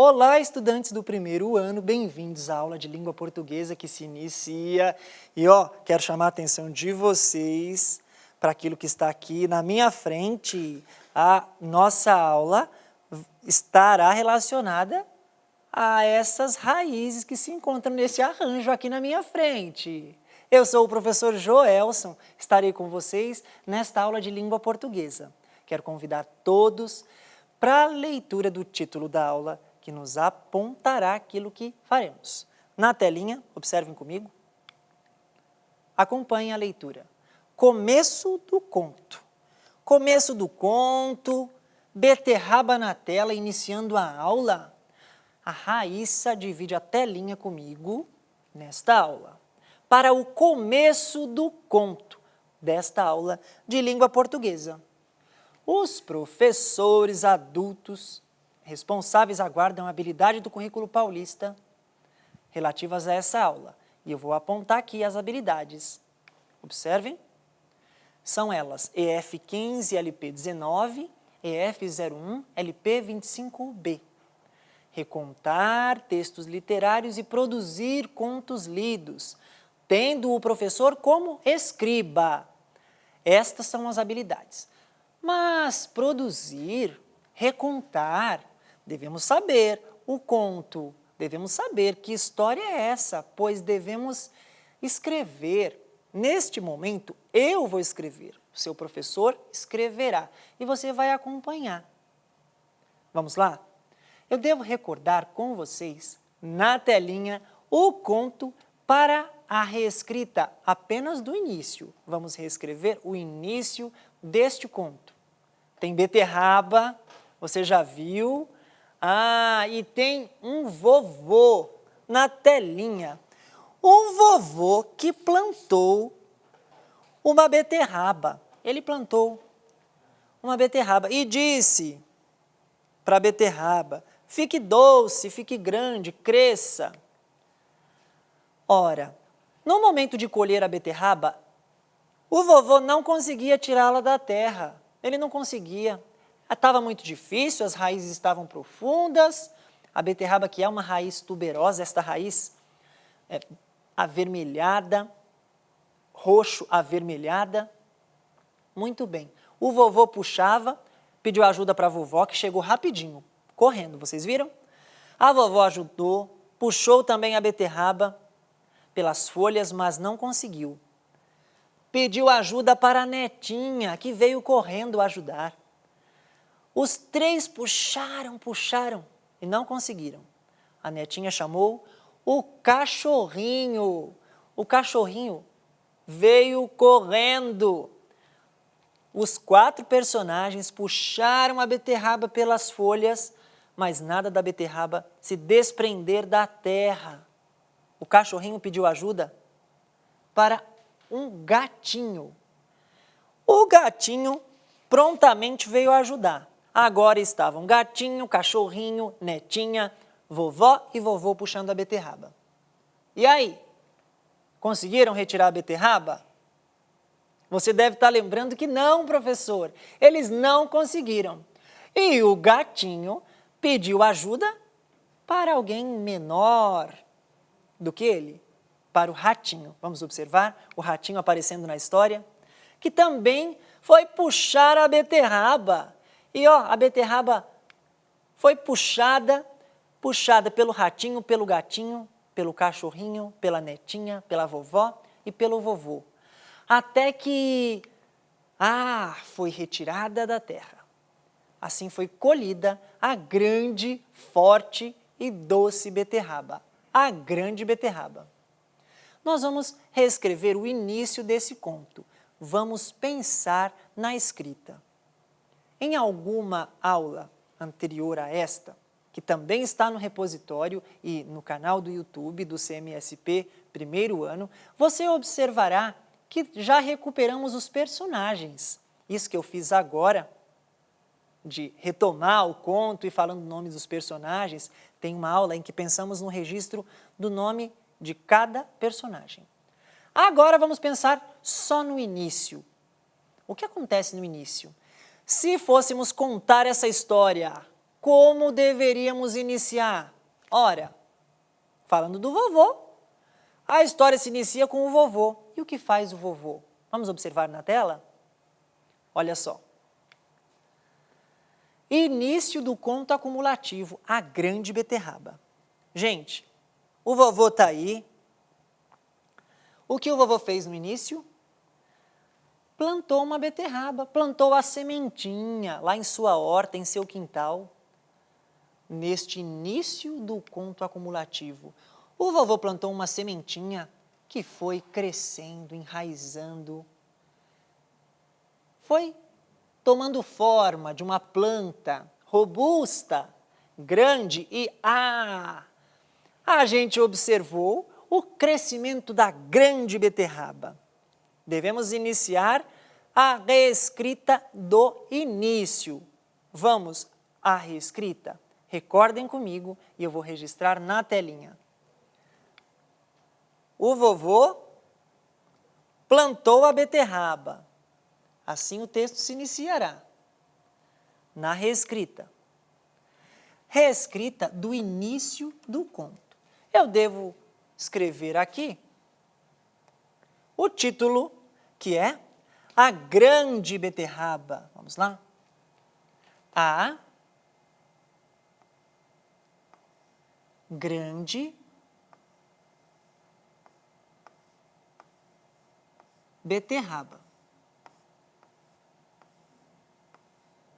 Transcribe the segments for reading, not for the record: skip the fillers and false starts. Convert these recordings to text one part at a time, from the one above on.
Olá, estudantes do primeiro ano, bem-vindos à aula de língua portuguesa que se inicia. E quero chamar a atenção de vocês para aquilo que está aqui na minha frente. A nossa aula estará relacionada a essas raízes que se encontram nesse arranjo aqui na minha frente. Eu sou o professor Joelson, estarei com vocês nesta aula de língua portuguesa. Quero convidar todos para a leitura do título da aula, que nos apontará aquilo que faremos. Na telinha, observem comigo, acompanhem a leitura. Começo do conto. Começo do conto, beterraba na tela, iniciando a aula. A Raíssa divide a telinha comigo nesta aula, para o começo do conto desta aula de língua portuguesa. Os professores adultos responsáveis aguardam a habilidade do currículo paulista relativas a essa aula. E eu vou apontar aqui as habilidades. Observem. São elas EF 15, LP 19, EF 01, LP 25B. Recontar textos literários e produzir contos lidos, tendo o professor como escriba. Estas são as habilidades. Mas produzir, recontar, devemos saber o conto, devemos saber que história é essa, pois devemos escrever. Neste momento, eu vou escrever, o seu professor escreverá e você vai acompanhar. Vamos lá? Eu devo recordar com vocês, na telinha, o conto para a reescrita apenas do início. Vamos reescrever o início deste conto. Tem beterraba, você já viu? E tem um vovô na telinha. Um vovô que plantou uma beterraba. Ele plantou uma beterraba e disse para a beterraba: fique doce, fique grande, cresça. Ora, no momento de colher a beterraba, o vovô não conseguia tirá-la da terra. Ele não conseguia. Estava muito difícil, as raízes estavam profundas. A beterraba, que é uma raiz tuberosa, esta raiz avermelhada, roxo avermelhada. Muito bem. O vovô puxava, pediu ajuda para a vovó, que chegou rapidinho, correndo, vocês viram? A vovó ajudou, puxou também a beterraba pelas folhas, mas não conseguiu. Pediu ajuda para a netinha, que veio correndo ajudar. Os três puxaram e não conseguiram. A netinha chamou o cachorrinho. O cachorrinho veio correndo. Os 4 personagens puxaram a beterraba pelas folhas, mas nada da beterraba se desprender da terra. O cachorrinho pediu ajuda para um gatinho. O gatinho prontamente veio ajudar. Agora estavam gatinho, cachorrinho, netinha, vovó e vovô puxando a beterraba. E aí? Conseguiram retirar a beterraba? Você deve estar lembrando que não, professor. Eles não conseguiram. E o gatinho pediu ajuda para alguém menor do que ele, para o ratinho. Vamos observar o ratinho aparecendo na história, que também foi puxar a beterraba. E a beterraba foi puxada pelo ratinho, pelo gatinho, pelo cachorrinho, pela netinha, pela vovó e pelo vovô. Até que, foi retirada da terra. Assim foi colhida a grande, forte e doce beterraba. A grande beterraba. Nós vamos reescrever o início desse conto. Vamos pensar na escrita. Em alguma aula anterior a esta, que também está no repositório e no canal do YouTube do CMSP primeiro ano, você observará que já recuperamos os personagens. Isso que eu fiz agora, de retomar o conto e falando o nome dos personagens, tem uma aula em que pensamos no registro do nome de cada personagem. Agora vamos pensar só no início. O que acontece no início? Se fôssemos contar essa história como deveríamos iniciar? Ora, falando do vovô, a história se inicia com o vovô. E o que faz o vovô? Vamos observar na tela? Olha só. Início do conto acumulativo, a grande beterraba. Gente, o vovô está aí. O que o vovô fez no início? Plantou uma beterraba, plantou a sementinha lá em sua horta, em seu quintal. Neste início do conto acumulativo, o vovô plantou uma sementinha que foi crescendo, enraizando, foi tomando forma de uma planta robusta, grande e a gente observou o crescimento da grande beterraba. Devemos iniciar a reescrita do início. Vamos à reescrita? Recordem comigo e eu vou registrar na telinha. O vovô plantou a beterraba. Assim o texto se iniciará. Na reescrita. Reescrita do início do conto. Eu devo escrever aqui o título, que é A Grande Beterraba. Vamos lá? A Grande Beterraba.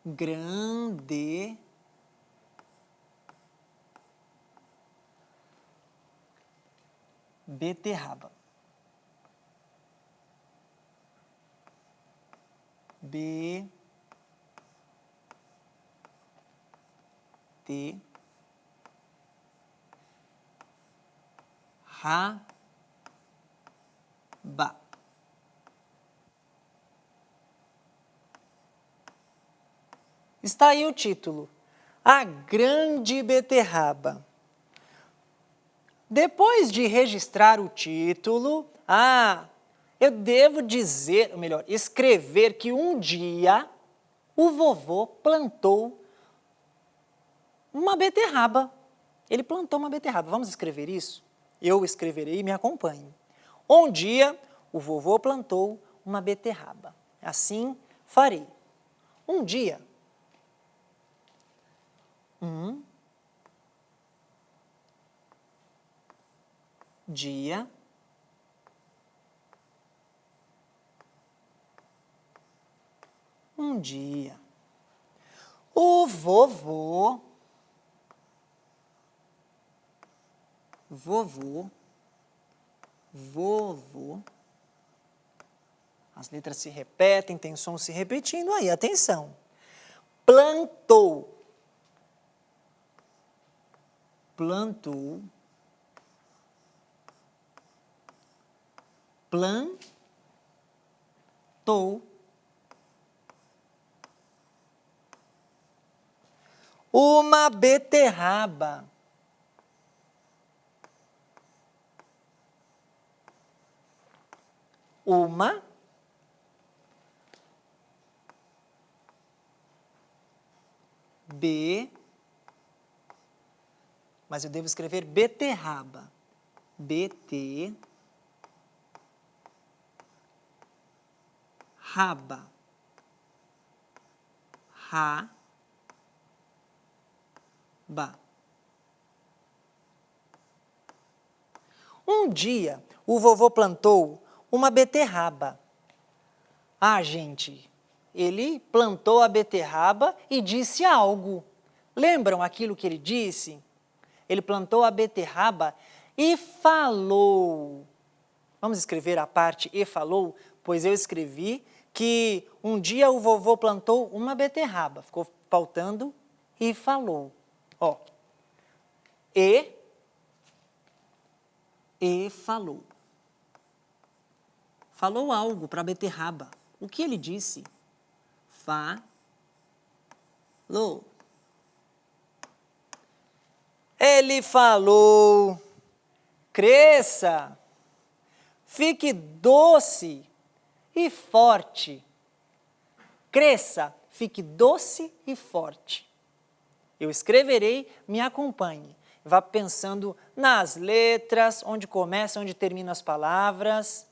Grande beterraba. B T Ra Ba. Está aí o título, A Grande Beterraba. Depois de registrar o título, eu devo dizer, ou melhor, escrever que um dia o vovô plantou uma beterraba. Ele plantou uma beterraba. Vamos escrever isso? Eu escreverei e me acompanhe. Um dia o vovô plantou uma beterraba. Assim farei. Um dia. Dia. Um dia. O vovô as letras se repetem, tem som se repetindo aí, atenção. Plantou uma beterraba. Uma mas eu devo escrever beterraba. Raba. Um dia, o vovô plantou uma beterraba. Gente, ele plantou a beterraba e disse algo. Lembram aquilo que ele disse? Ele plantou a beterraba e falou. Vamos escrever a parte e falou? Pois eu escrevi que um dia o vovô plantou uma beterraba. Ficou faltando e falou. E falou. Falou algo para a beterraba. O que ele disse? Falou. Ele falou, cresça, fique doce e forte. Cresça, fique doce e forte. Eu escreverei, me acompanhe. Vá pensando nas letras, onde começa, onde terminam as palavras.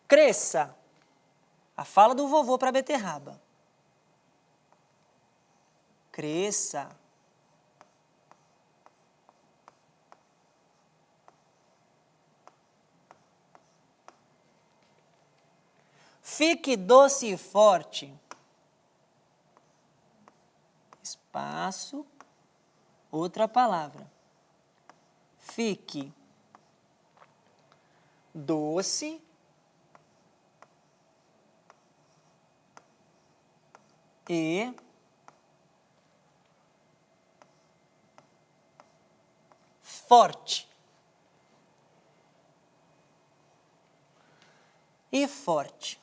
Cresça. A fala do vovô para a beterraba. Cresça. Fique doce e forte. Espaço. Outra palavra. Fique doce e forte. E forte.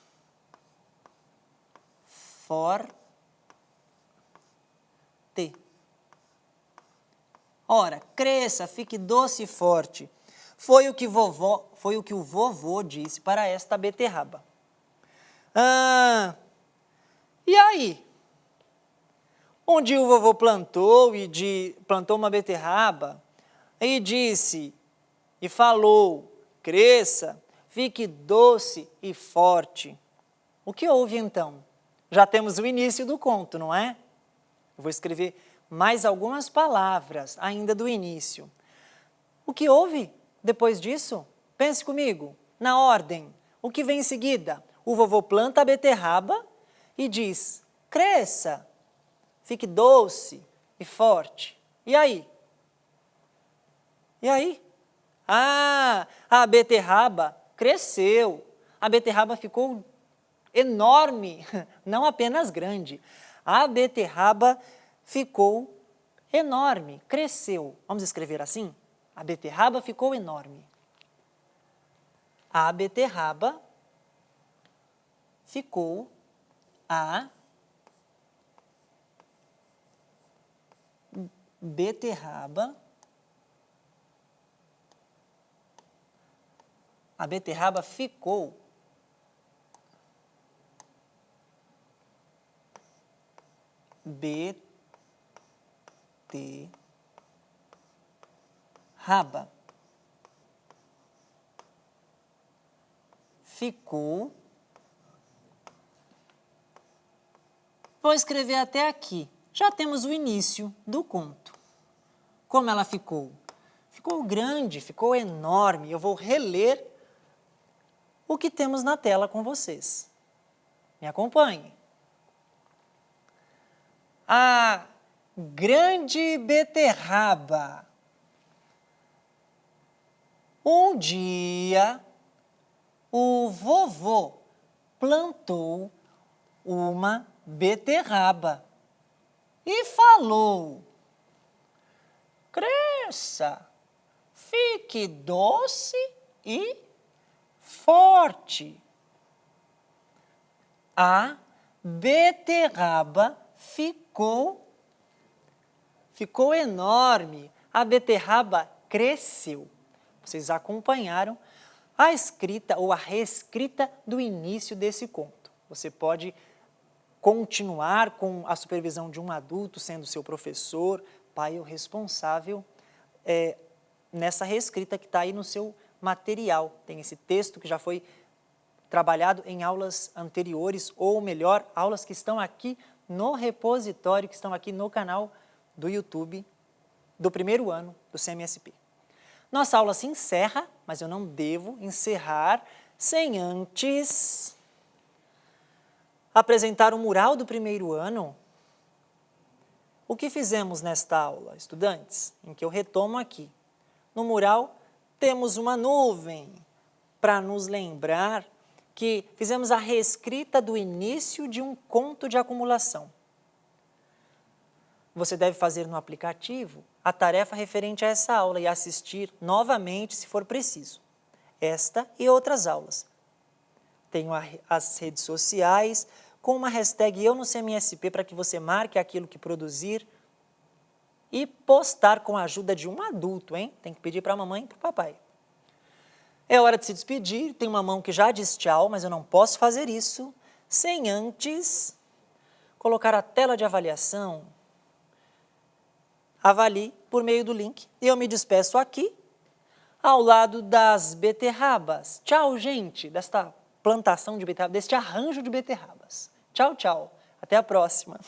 Forte. Ora, cresça, fique doce e forte. Foi o que o vovô disse para esta beterraba. E aí? Um dia o vovô plantou uma beterraba e disse e falou: cresça, fique doce e forte. O que houve então? Já temos o início do conto, não é? Eu vou escrever mais algumas palavras ainda do início. O que houve depois disso? Pense comigo, na ordem. O que vem em seguida? O vovô planta a beterraba e diz: cresça, fique doce e forte. E aí? E aí? A beterraba cresceu. A beterraba ficou enorme, não apenas grande. A beterraba ficou enorme, cresceu. Vamos escrever assim? A beterraba ficou enorme. A beterraba ficou A beterraba ficou beterraba ficou. Vou escrever até aqui. Já temos o início do conto. Como ela ficou? Ficou grande, ficou enorme. Eu vou reler o que temos na tela com vocês. Me acompanhe. A grande beterraba. Um dia, o vovô plantou uma beterraba e falou: cresça, fique doce e forte. A beterraba ficou enorme. A beterraba cresceu. Vocês acompanharam a escrita ou a reescrita do início desse conto. Você pode continuar com a supervisão de um adulto, sendo seu professor, pai ou responsável, nessa reescrita que está aí no seu material. Tem esse texto que já foi trabalhado em aulas anteriores, ou melhor, aulas que estão aqui no repositório, que estão aqui no canal do YouTube do primeiro ano do CMSP. Nossa aula se encerra, mas eu não devo encerrar sem antes apresentar o mural do primeiro ano. O que fizemos nesta aula, estudantes? Em que eu retomo aqui. No mural temos uma nuvem para nos lembrar que fizemos a reescrita do início de um conto de acumulação. Você deve fazer no aplicativo a tarefa referente a essa aula e assistir novamente se for preciso. Esta e outras aulas. Tenho as redes sociais com uma hashtag Eu no CMSP para que você marque aquilo que produzir e postar com a ajuda de um adulto, hein? Tem que pedir para a mamãe e para o papai. É hora de se despedir, tem uma mão que já diz tchau, mas eu não posso fazer isso sem antes colocar a tela de avaliação avalie por meio do link. E eu me despeço aqui, ao lado das beterrabas. Tchau, gente, desta plantação de beterrabas, deste arranjo de beterrabas. Tchau, tchau. Até a próxima.